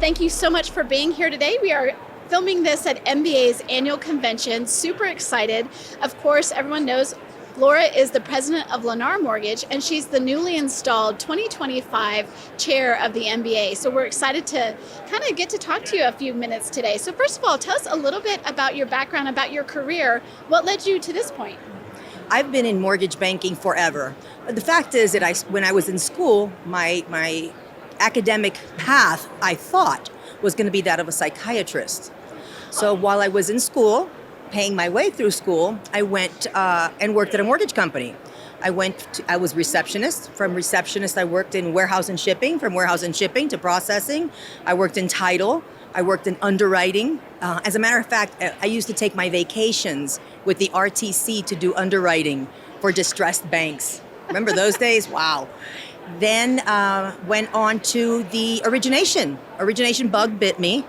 thank you so much for being here today. We are filming this at MBA's annual convention. Super excited. Of course, everyone knows Laura is the president of Lennar Mortgage, and she's the newly installed 2025 chair of the MBA. So we're excited to kind of get to talk to you a few minutes today. So first of all, tell us a little bit about your background, about your career. What led you to this point? I've been in mortgage banking forever. The fact is that when I was in school, my academic path, I thought, was going to be that of a psychiatrist. So while I was in school, paying my way through school, I went and worked at a mortgage company. I was receptionist. From receptionist, I worked in warehouse and shipping. From warehouse and shipping to processing, I worked in title. I worked in underwriting. As a matter of fact, I used to take my vacations with the RTC to do underwriting for distressed banks. Remember those days? Wow. Then went on to the origination. Origination bug bit me.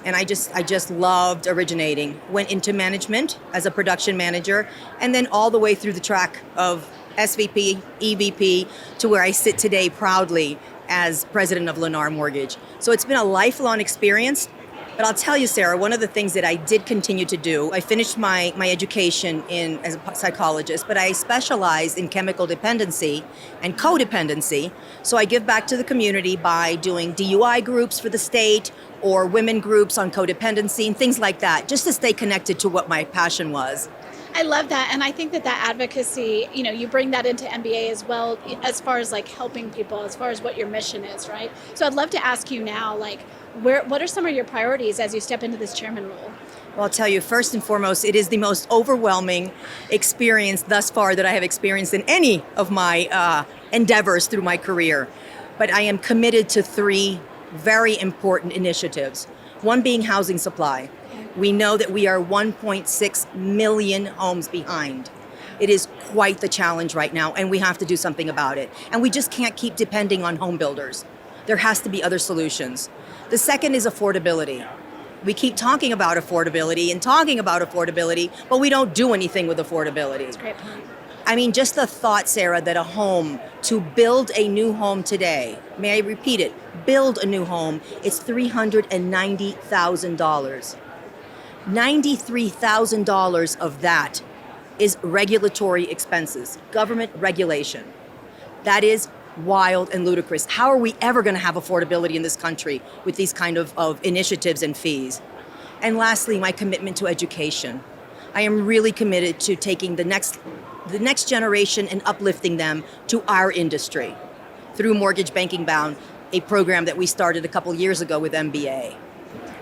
And I just loved originating. Went into management as a production manager, and then all the way through the track of SVP, EVP, to where I sit today proudly as president of Lennar Mortgage. So it's been a lifelong experience. But I'll tell you, Sarah, one of the things that I did continue to do, I finished my education as a psychologist, but I specialized in chemical dependency and codependency. So I give back to the community by doing DUI groups for the state or women groups on codependency and things like that, just to stay connected to what my passion was. I love that, and I think that advocacy, you bring that into MBA as well, as far as like helping people, as far as what your mission is, right? So I'd love to ask you now, what are some of your priorities as you step into this chairman role? Well, I'll tell you, first and foremost, it is the most overwhelming experience thus far that I have experienced in any of my endeavors through my career. But I am committed to three very important initiatives. One being housing supply. We know that we are 1.6 million homes behind. It is quite the challenge right now, and we have to do something about it. And we just can't keep depending on home builders. There has to be other solutions. The second is affordability. We keep talking about affordability, but we don't do anything with affordability. That's a great point. I mean, just the thought, Sarah, that to build a new home today, may I repeat it, build a new home, it's $390,000. $93,000 of that is regulatory expenses, government regulation. That is wild and ludicrous. How are we ever going to have affordability in this country with these kind of initiatives and fees? And lastly, my commitment to education. I am really committed to taking the next generation and uplifting them to our industry through Mortgage Banking Bound, a program that we started a couple years ago with MBA.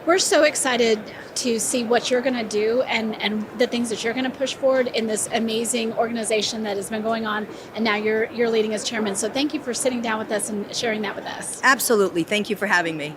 We're so excited to see what you're going to do and the things that you're going to push forward in this amazing organization that has been going on, and now you're leading as chairman. So thank you for sitting down with us and sharing that with us. Absolutely. Thank you for having me.